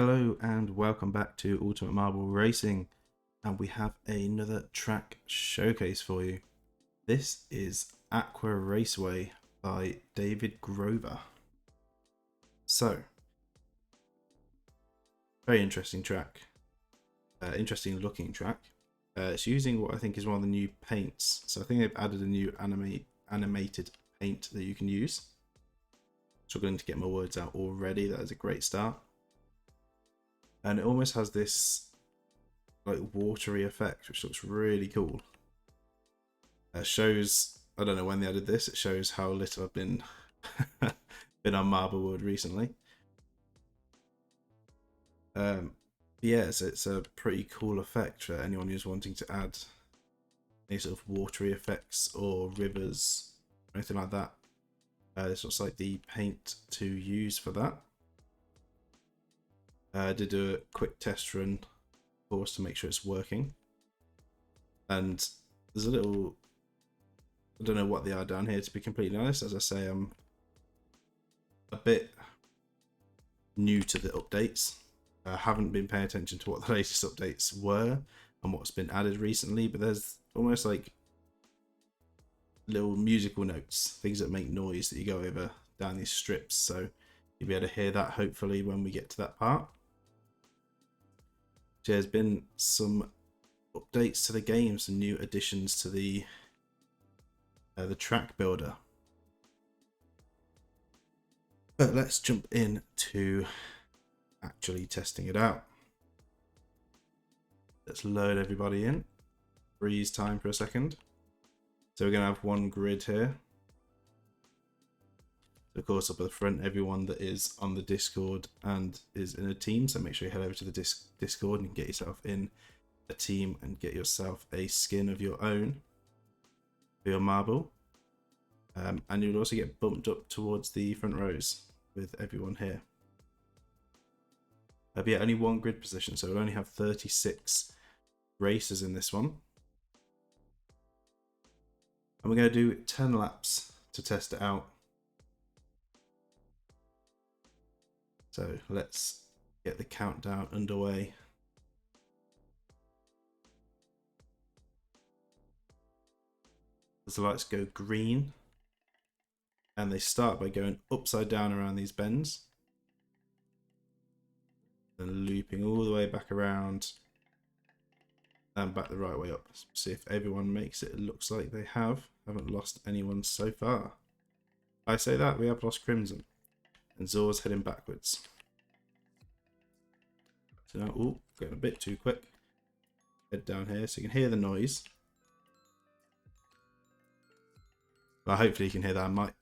Hello and welcome back to Ultimate Marble Racing, and we have another track showcase for you. This is Aqua Raceway by David Grover. So, very interesting track, interesting looking track. It's using what I think is one of the new paints. So I think they've added a new animated paint that you can use. Struggling to get my words out already. That is a great start. And it almost has this like watery effect, which looks really cool. Shows, I don't know when they added this, it shows how little I've been been on Marble World recently. Yeah, it's a pretty cool effect for anyone who's wanting to add any sort of watery effects or rivers or anything like that. This looks like the paint to use for that. I did a quick test run, of course, to make sure it's working. And there's a little, I don't know what they are down here, to be completely honest. As I say, I'm a bit new to the updates. I haven't been paying attention to what the latest updates were and what's been added recently, but there's almost like little musical notes, things that make noise that you go over down these strips. So you'll be able to hear that hopefully when we get to that part. There's been some updates to the game, some new additions to the track builder. But let's jump in to actually testing it out. Let's load everybody in. Freeze time for a second. So we're going to have one grid here. Of course, up at the front, everyone that is on the Discord and is in a team. So make sure you head over to the Discord and get yourself in a team and get yourself a skin of your own for your marble. And you'll also get bumped up towards the front rows with everyone here. But yeah, only one grid position, so we'll only have 36 racers in this one. And we're going to do 10 laps to test it out. So let's get the countdown underway. As the lights go green, and they start by going upside down around these bends, and looping all the way back around and back the right way up. See if everyone makes it. It looks like they haven't lost anyone so far. I say that, we have lost Crimson. And Zor's heading backwards. So now, oh, going a bit too quick. Head down here so you can hear the noise. Well, hopefully you can hear that.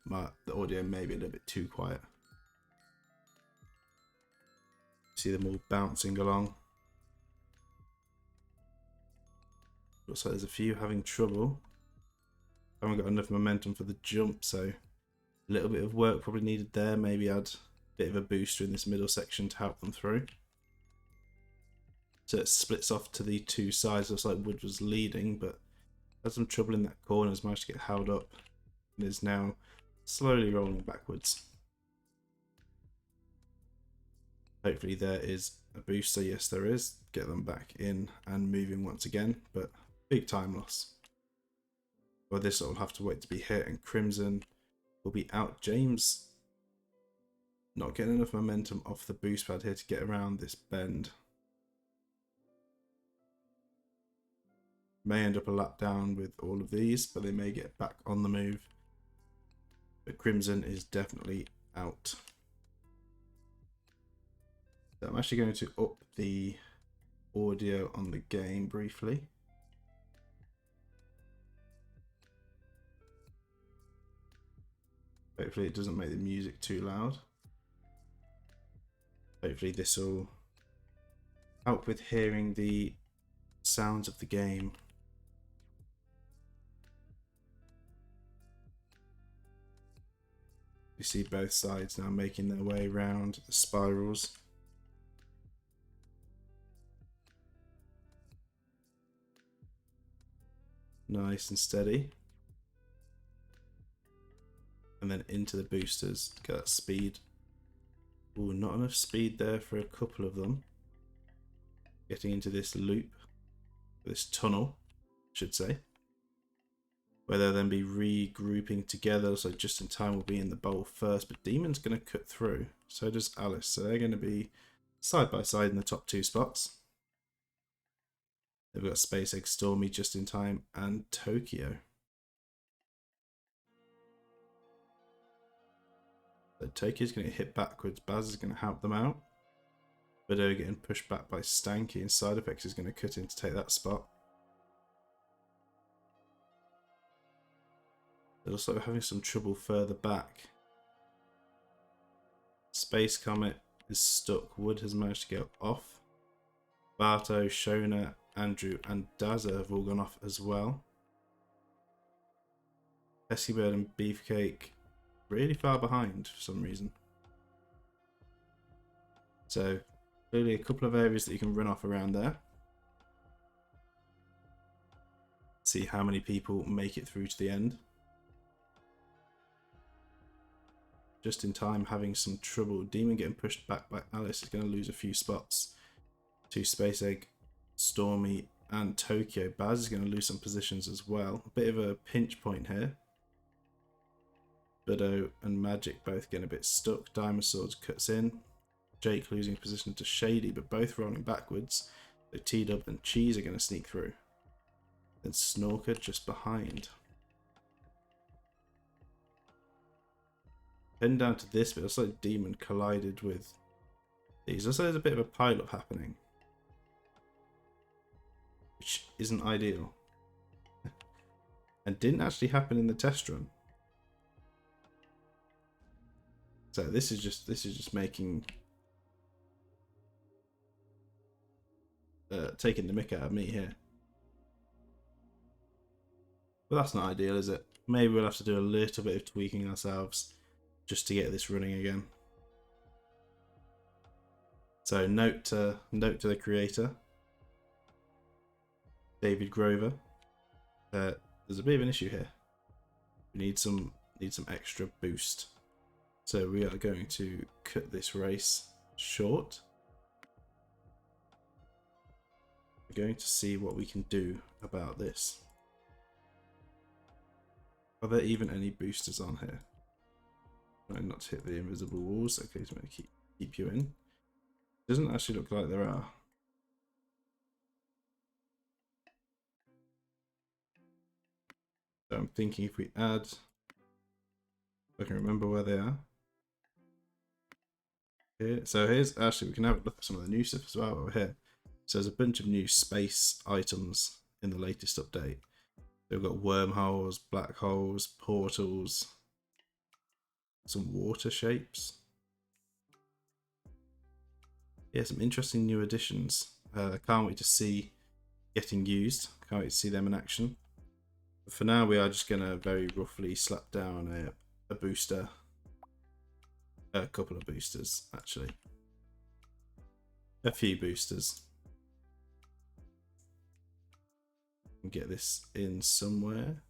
The audio may be a little bit too quiet. See them all bouncing along. Looks like there's a few having trouble. Haven't got enough momentum for the jump, so a little bit of work probably needed there. Maybe add a bit of a booster in this middle section to help them through. So it splits off to the two sides. Looks like Wood was leading, but had some trouble in that corner. Has managed to get held up and is now slowly rolling backwards. Hopefully there is a booster. Yes, there is. Get them back in and moving once again, but big time loss. Well, this will have to wait to be hit, and Crimson will be out. James not getting enough momentum off the boost pad here to get around this bend. May end up a lap down with all of these, but they may get back on the move. But Crimson is definitely out. So I'm actually going to up the audio on the game briefly. Hopefully it doesn't make the music too loud. Hopefully this will help with hearing the sounds of the game. You see both sides now making their way around the spirals. Nice and steady. And then into the boosters, get that speed Ooh, not enough speed there for a couple of them. Getting into this loop, this tunnel, I should say. Where they'll then be regrouping together, so Just in Time will be in the bowl first, but Demon's going to cut through. So does Alice. So they're going to be side by side in the top 2 spots. They've got Space Egg, Stormy, Just in Time, and Tokyo. So Tokyo's going to hit backwards. Baz is going to help them out. Bido getting pushed back by Stanky, and Side Effects is going to cut in to take that spot. They're also having some trouble further back. Space Comet is stuck. Wood has managed to get off. Barto, Shona, Andrew, and Dazza have all gone off as well. Pesky Bird and Beefcake really far behind for some reason. So, clearly a couple of areas that you can run off around there. See how many people make it through to the end. Just in Time having some trouble. Demon getting pushed back by Alice is going to lose a few spots to Space Egg, Stormy, and Tokyo. Baz is going to lose some positions as well. A bit of a pinch point here. Bido and Magic both getting a bit stuck. Diamond Swords cuts in. Jake losing position to Shady, but both rolling backwards. So T-Dub and Cheese are going to sneak through. Then Snorker just behind. Heading down to this bit, it looks like Demon collided with these. Also, there's a bit of a pile-up happening, which isn't ideal, and didn't actually happen in the test run. So this is just making taking the mick out of me here. But that's not ideal, is it? Maybe we'll have to do a little bit of tweaking ourselves just to get this running again. So note to the creator, David Grover. There's a bit of an issue here. We need some extra boost. So we are going to cut this race short. We're going to see what we can do about this. Are there even any boosters on here? No, not to hit the invisible walls. Okay, so I'm going to keep you in. Doesn't actually look like there are. So I'm thinking if we add, I can remember where they are. Here. So here's actually, we can have a look at some of the new stuff as well over here. So there's a bunch of new space items in the latest update. We've got wormholes, black holes, portals, some water shapes. Yeah, some interesting new additions. Can't wait to see getting used. Can't wait to see them in action. But for now, we are just going to very roughly slap down a booster. A couple of boosters, actually. A few boosters. And get this in somewhere.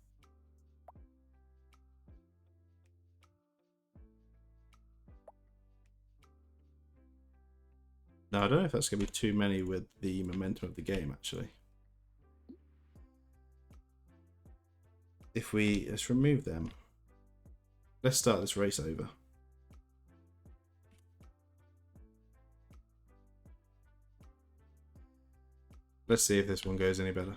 Now, I don't know if that's going to be too many with the momentum of the game, actually. Let's remove them. Let's start this race over. Let's see if this one goes any better.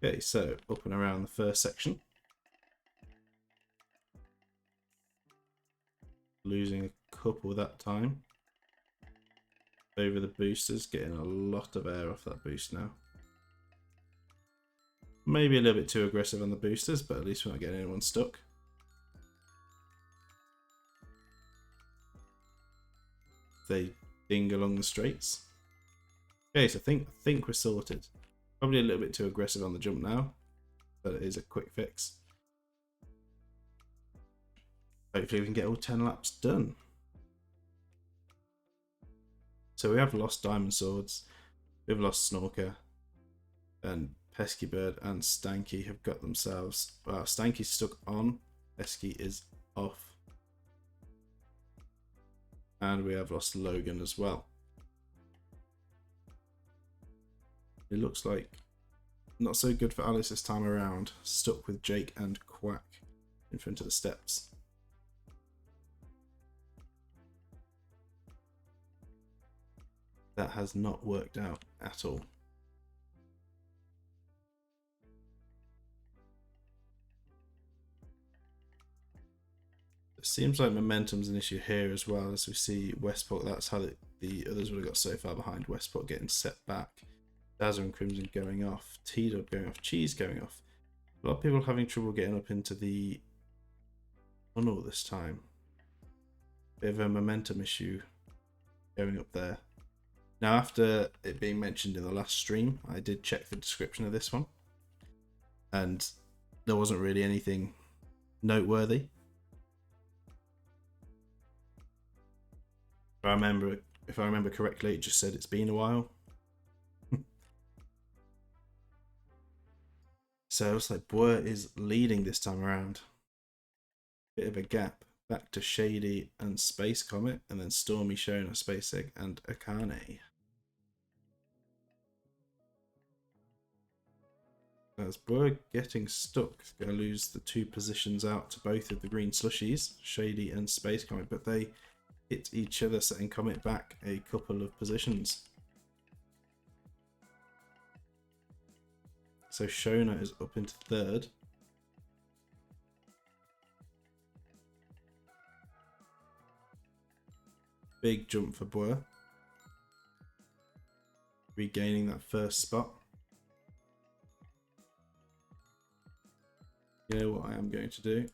Okay, so up and around the first section. Losing a couple that time. Over the boosters, getting a lot of air off that boost now. Maybe a little bit too aggressive on the boosters, but at least we're not getting anyone stuck. They ding along the straights. Okay, so I think we're sorted. Probably a little bit too aggressive on the jump now, but it is a quick fix. Hopefully we can get all 10 laps done. So we have lost Diamond Swords, we've lost Snorker, and Pesky Bird and Stanky have got themselves. Well, Stanky's stuck on. Pesky is off. And we have lost Logan as well. It looks like not so good for Alice this time around. Stuck with Jake and Quack in front of the steps. That has not worked out at all. It seems like momentum's an issue here as well, as we see Westport. That's how the others would have got so far behind. Westport getting set back. Dazzler and Crimson going off. T-Dub going off. Cheese going off. A lot of people having trouble getting up into the tunnel this time. Bit of a momentum issue going up there. Now, after it being mentioned in the last stream, I did check the description of this one, and there wasn't really anything noteworthy. If I remember correctly, it just said it's been a while. So it looks like Boer is leading this time around. Bit of a gap. Back to Shady and Space Comet, and then Stormy showing a Space Egg and Akane. As Boer getting stuck, going to lose the 2 positions out to both of the green slushies, Shady and Space Comet, but they hit each other, setting Comet back a couple of positions. So Shona is up into 3rd. Big jump for Boer. Regaining that 1st spot. You know what I am going to do?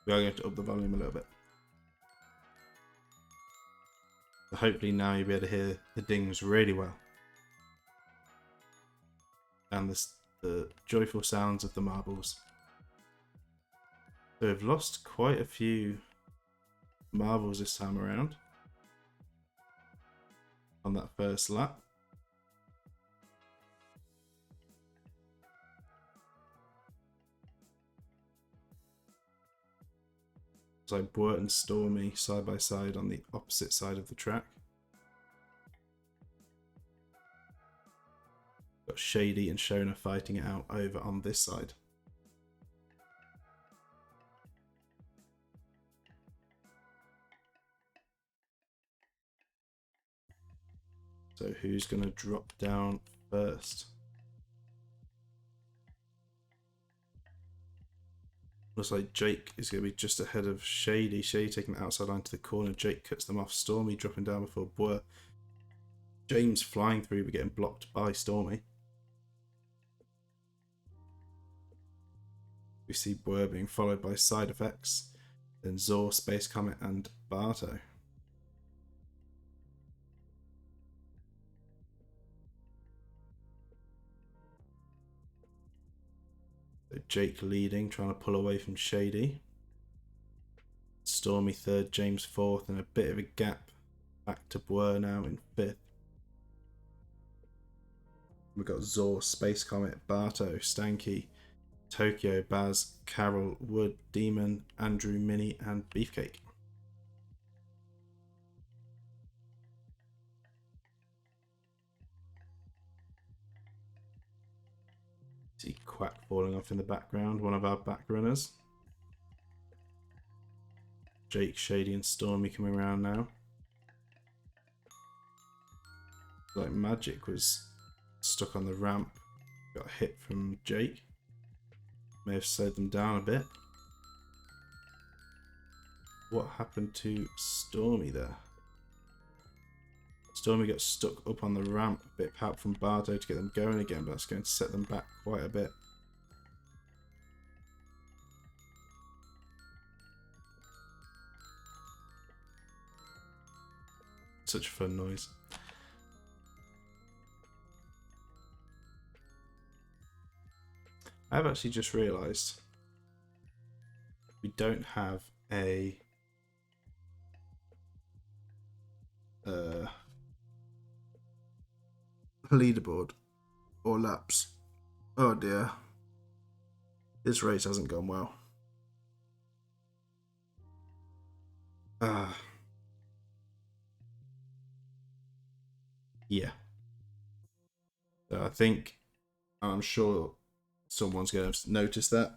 We are going to up the volume a little bit. So hopefully now you'll be able to hear the dings really well. And the joyful sounds of the marbles. So we've lost quite a few marbles this time around on that first lap. So Bwert and Stormy side by side on the opposite side of the track. Got Shady and Shona fighting it out over on this side. So who's going to drop down first? Looks like Jake is going to be just ahead of Shady. Shady taking the outside line to the corner. Jake cuts them off. Stormy dropping down before Bwert. James flying through but getting blocked by Stormy. We see Bwert being followed by Side Effects, then Zor, Space Comet and Barto. So Jake leading, trying to pull away from Shady. Stormy 3rd, James 4th, and a bit of a gap back to Bwert now in 5th. We've got Zor, Space Comet, Barto, Stanky, Tokyo, Baz, Carol, Wood, Demon, Andrew, Minnie, and Beefcake. See Quack falling off in the background, one of our back runners. Jake, Shady, and Stormy coming around now. Like Magic was stuck on the ramp, got hit from Jake. May have slowed them down a bit. What happened to Stormy there? Stormy got stuck up on the ramp, a bit of help from Bardo to get them going again, but that's going to set them back quite a bit. Such a fun noise. I've actually just realised we don't have a leaderboard or laps. Oh dear. This race hasn't gone well. Yeah. So I think, I'm sure someone's going to notice that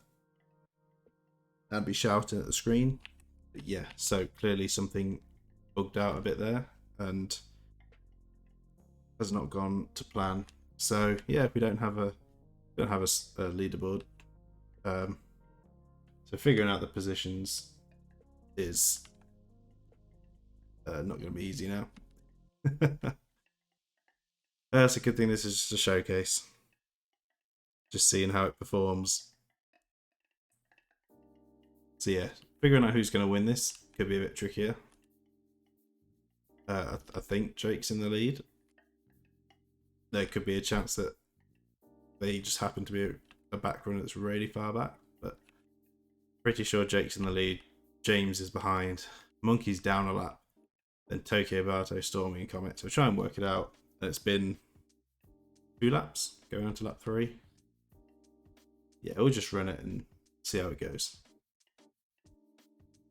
and be shouting at the screen. But yeah, so clearly something bugged out a bit there and has not gone to plan. So yeah, we don't have a leaderboard. So figuring out the positions is not going to be easy now. It's a good thing this is just a showcase. Just seeing how it performs. So yeah, figuring out who's going to win this could be a bit trickier. I think Jake's in the lead. There could be a chance that they just happen to be a back runner that's really far back, but pretty sure Jake's in the lead. James is behind. Monkey's down a lap. Then Tokyo, Barto, Stormy, and Comet. So try and work it out. And it's been 2 laps, going on to lap 3. Yeah, we'll just run it and see how it goes.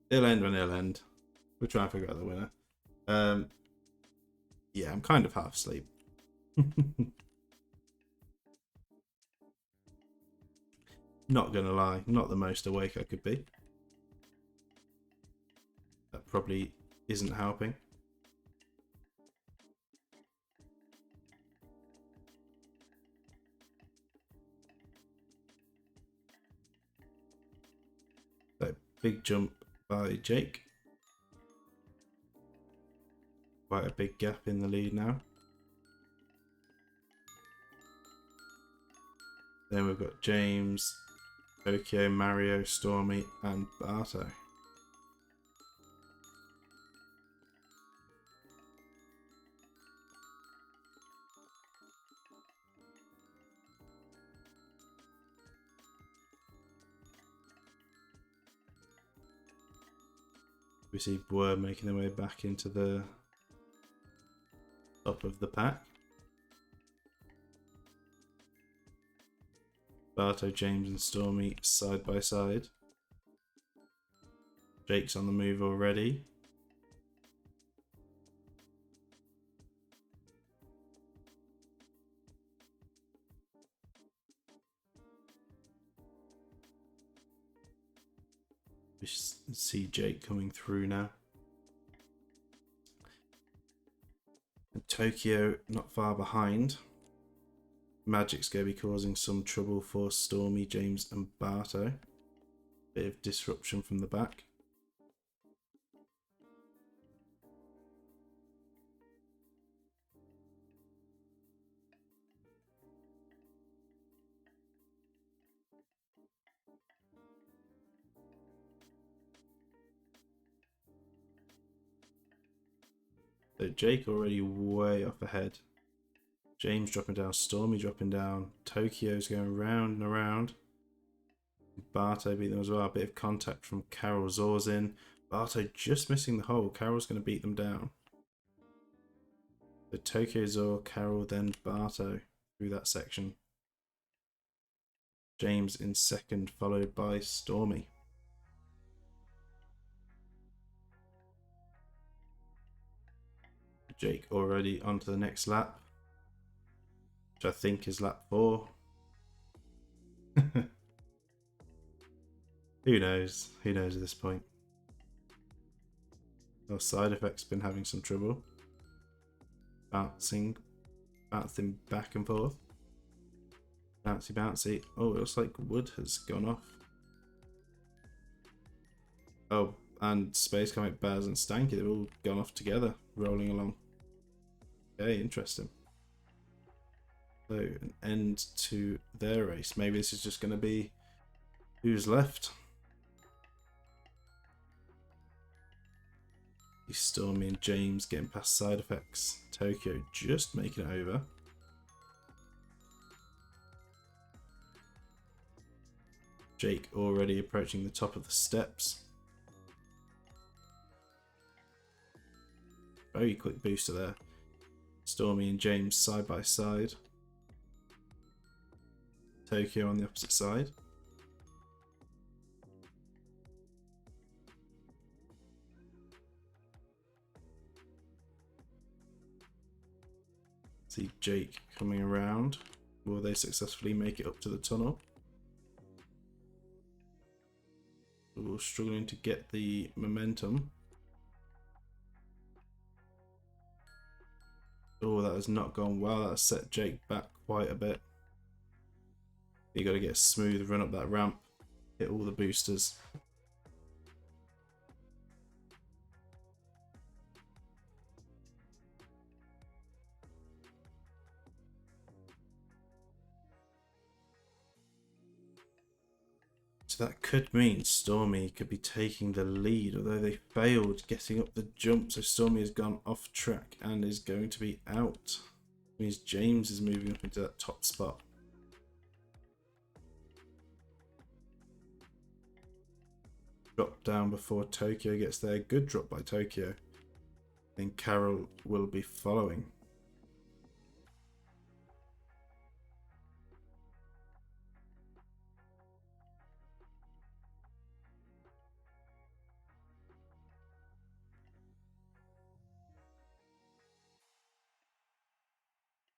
It'll end when it'll end. We'll try and figure out the winner. Yeah, I'm kind of half asleep. Not gonna lie, not the most awake I could be. That probably isn't helping. So big jump by Jake. Quite a big gap in the lead now. Then we've got James, Tokyo, Mario, Stormy, and Barto. We see Boer making their way back into the top of the pack. Barto, James, and Stormy side by side. Jake's on the move already. We see Jake coming through now. And Tokyo not far behind. Magic's going to be causing some trouble for Stormy, James, and Barto. Bit of disruption from the back. So Jake already way off ahead. James dropping down, Stormy dropping down. Tokyo's going round and around. Barto beat them as well. A bit of contact from Carol. Zor's in. Barto just missing the hole. Carol's going to beat them down. So Tokyo, Zor, Carol, then Barto through that section. James in second, followed by Stormy. Jake already onto the next lap, which I think is lap 4. Who knows? Who knows at this point? Our side effect's been having some trouble. Bouncing back and forth. Bouncy, bouncy. Oh, it looks like wood has gone off. Oh, and Space Comic, Baz, and Stanky, they've all gone off together, rolling along. Okay, interesting. So, an end to their race. Maybe this is just going to be who's left. Stormy and James getting past side effects. Tokyo just making it over. Jake already approaching the top of the steps. Very quick booster there. Stormy and James side by side. Tokyo on the opposite side. See Jake coming around. Will they successfully make it up to the tunnel? We're struggling to get the momentum. Oh, that has not gone well. That has set Jake back quite a bit. You got to get a smooth run up that ramp. Hit all the boosters. So that could mean Stormy could be taking the lead, although they failed getting up the jump. So Stormy has gone off track and is going to be out. It means James is moving up into that top spot. Drop down before Tokyo gets there. Good drop by Tokyo. And Carol will be following.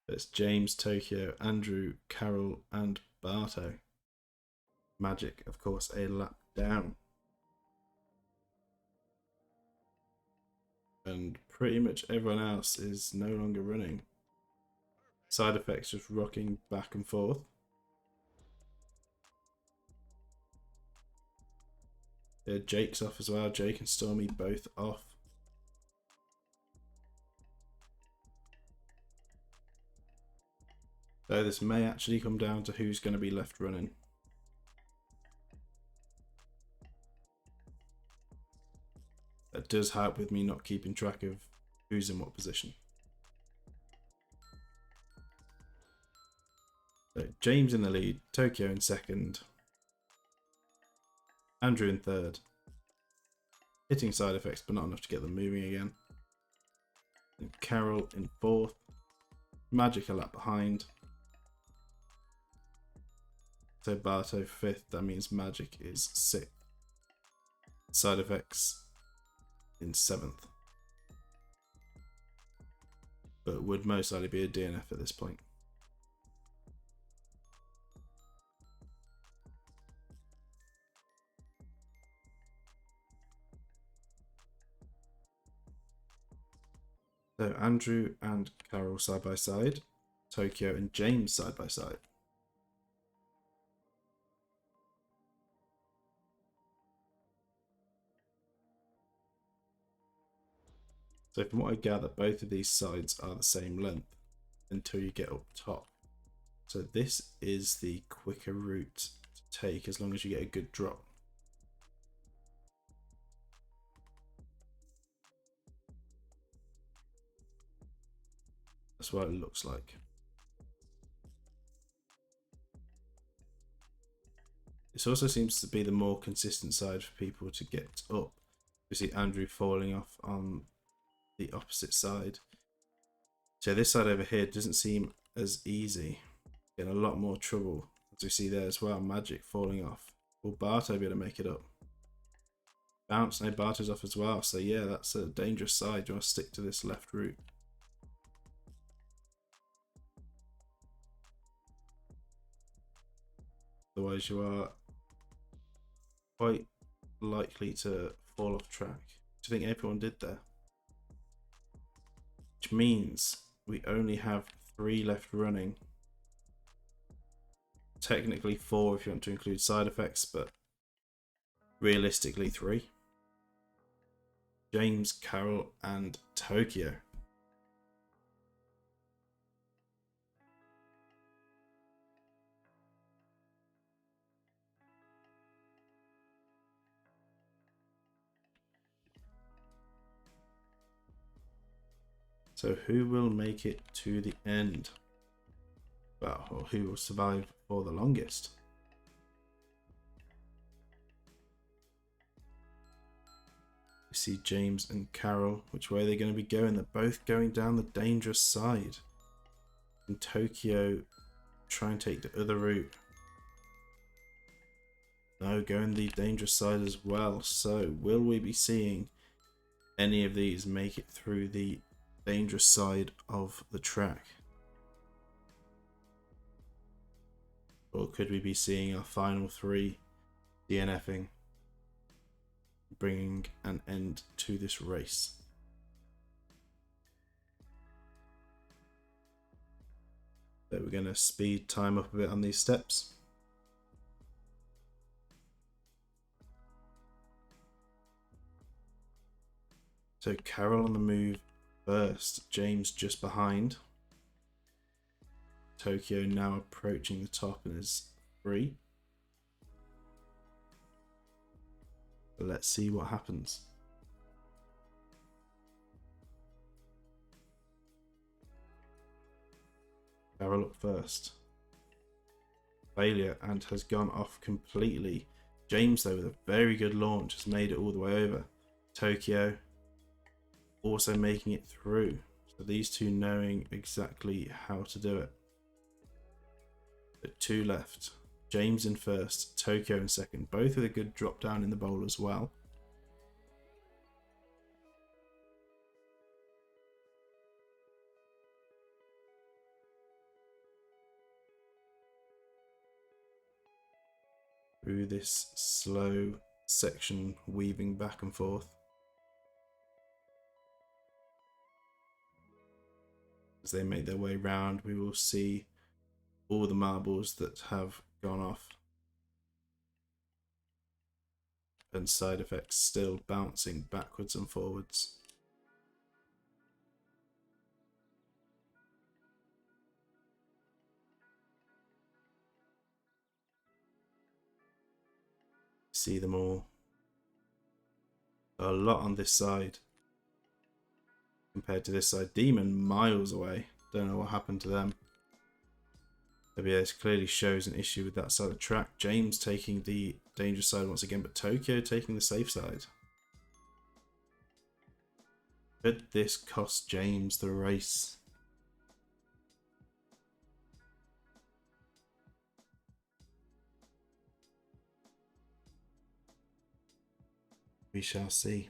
It's James, Tokyo, Andrew, Carol, and Barto. Magic, of course, a lap down. And pretty much everyone else is no longer running. Side effects just rocking back and forth. Yeah, Jake's off as well. Jake and Stormy both off. So this may actually come down to who's going to be left running. That does help with me not keeping track of who's in what position. So James in the lead, Tokyo in second, Andrew in third. Hitting side effects, but not enough to get them moving again. And Carol in fourth. Magic a lap behind. So Barto fifth, that means Magic is sixth. Side effects in seventh. But would most likely be a DNF at this point. So Andrew and Carol side by side. Tokyo and James side by side. So from what I gather, both of these sides are the same length until you get up top. So this is the quicker route to take as long as you get a good drop. That's what it looks like. This also seems to be the more consistent side for people to get up. You see Andrew falling off on the opposite side. So this side over here doesn't seem as easy. Getting a lot more trouble, as we see there as well. Magic falling off. Will Barto be able to make it up? Bounce, no, Barto's off as well. So yeah, that's a dangerous side. You want to stick to this left route. Otherwise you are quite likely to fall off track. Do you think everyone did there? Which means we only have 3 left running. Technically 4 if you want to include side effects, but realistically 3. James, Carol, and Tokyo. So who will make it to the end? Well, or who will survive for the longest? see James and Carol. Which way are they going to be going? They're both going down the dangerous side. And Tokyo try and take the other route. No, going the dangerous side as well. So, will we be seeing any of these make it through the dangerous side of the track? Or could we be seeing our final 3 DNFing, bringing an end to this race? So we're going to speed time up a bit on these steps. So Carol on the move first, James just behind. Tokyo now approaching the top and is free. Let's see what happens. Carol up first. Failure and has gone off completely. James though with a very good launch has made it all the way over. Tokyo also making it through. So these two knowing exactly how to do it. But 2 left. James in first, Tokyo in second. Both with a good drop down in the bowl as well. Through this slow section, weaving back and forth. As they make their way round, we will see all the marbles that have gone off. And side effects still bouncing backwards and forwards. See them all. A lot on this side compared to this side. Demon miles away. Don't know what happened to them. But yeah, this clearly shows an issue with that side of the track. James taking the dangerous side once again, but Tokyo taking the safe side. Could this cost James the race? We shall see.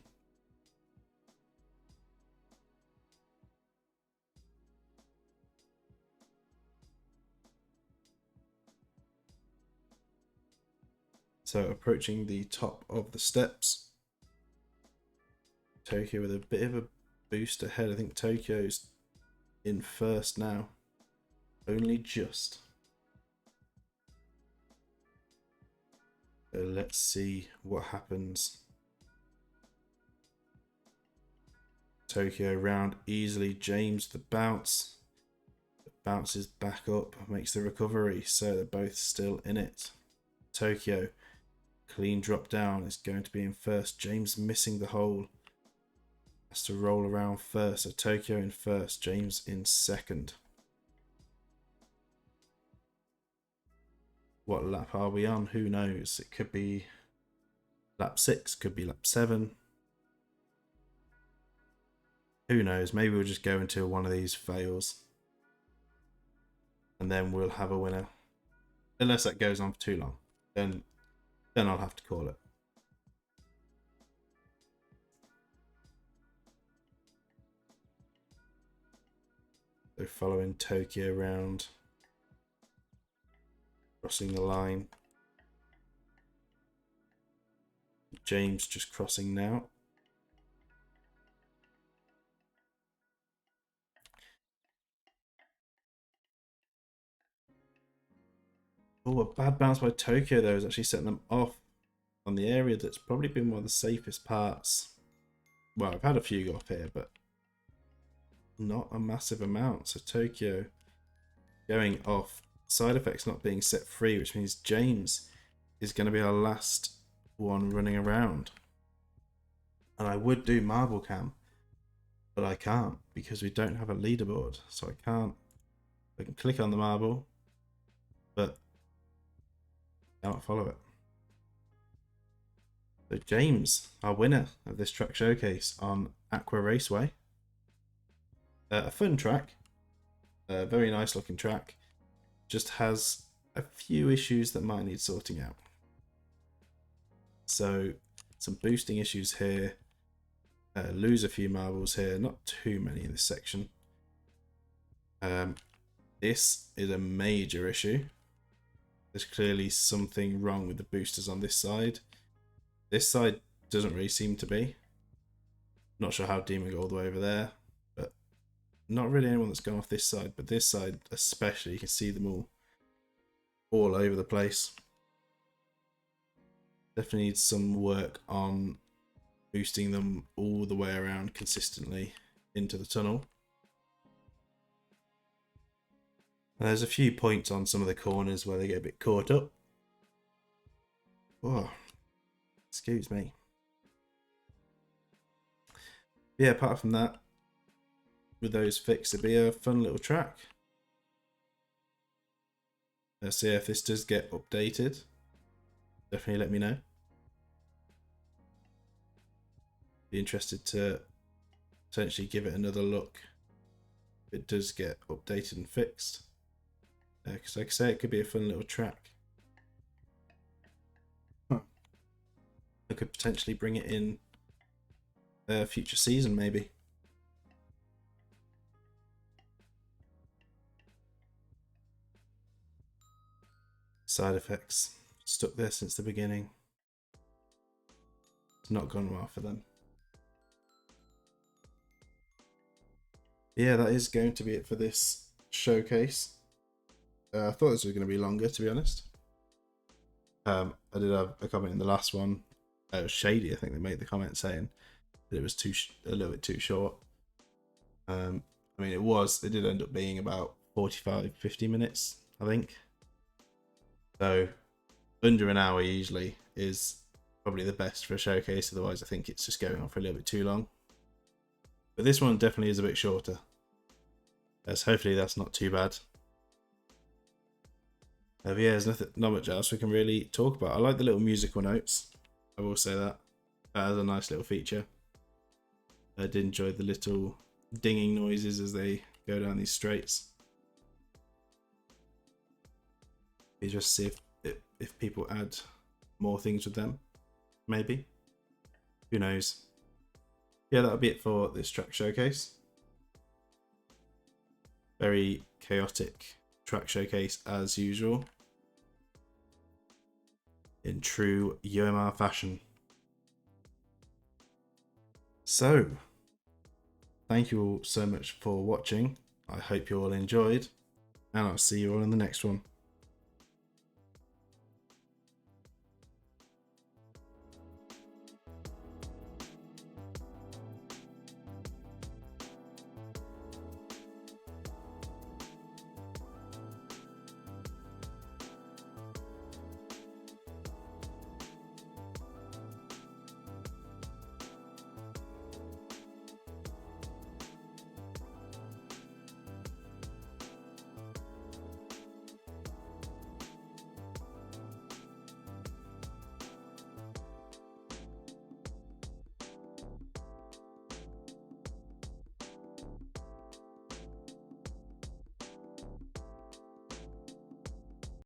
So approaching the top of the steps. Tokyo with a bit of a boost ahead. I think Tokyo's in first now. Only just. So let's see what happens. Tokyo round easily. James the bounce. Bounces back up. Makes the recovery. So they're both still in it. Tokyo. Clean drop down is going to be in first. James missing the hole. Has to roll around first. So Tokyo in first. James in second. What lap are we on? Who knows? It could be lap 6. Could be lap 7. Who knows? Maybe we'll just go until one of these fails. And then we'll have a winner. Unless that goes on for too long. Then I'll have to call it. So following Tokyo around. Crossing the line. James just crossing now. Oh, a bad bounce by Tokyo though is actually setting them off on the area that's probably been one of the safest parts. Well, I've had a few go off here, but not a massive amount. So Tokyo going off. Side effects not being set free, which means James is going to be our last one running around. And I would do marble cam, but I can't because we don't have a leaderboard. So I can't. I can click on the marble, but cannot follow it. So James, our winner of this track showcase on Aqua Raceway. A fun track, a very nice looking track, just has a few issues that might need sorting out. So some boosting issues here, lose a few marbles here, not too many in this section. This is a major issue. There's clearly something wrong with the boosters on this side. This side doesn't really seem to be. Not sure how Demon got all the way over there, but not really anyone that's gone off this side, but this side especially, you can see them all over the place. Definitely needs some work on boosting them all the way around consistently into the tunnel. And there's a few points on some of the corners where they get a bit caught up. Oh, excuse me. Yeah, apart from that, with those fixed, it'd be a fun little track. Let's see if this does get updated. Definitely let me know. Be interested to potentially give it another look if it does get updated and fixed. Because like I say, it could be a fun little track. I could potentially bring it in a future season, maybe. Side effects. Stuck there since the beginning. It's not gone well for them. Yeah, that is going to be it for this showcase. I thought this was going to be longer, to be honest. I did have a comment in the last one. It was Shady, I think, they made the comment saying that it was a little bit too short. I mean, it did end up being about 45-50 minutes, I think. So under an hour usually is probably the best for a showcase. Otherwise, I think it's just going on for a little bit too long. But this one definitely is a bit shorter. So hopefully that's not too bad. But yeah, there's not much else we can really talk about. I like the little musical notes. I will say that. That is a nice little feature. I did enjoy the little dinging noises as they go down these straights. You just see if people add more things with them, maybe. Who knows? Yeah, that'll be it for this track showcase. Very chaotic track showcase as usual, in true UMR fashion. So, thank you all so much for watching. I hope you all enjoyed, and I'll see you all in the next one.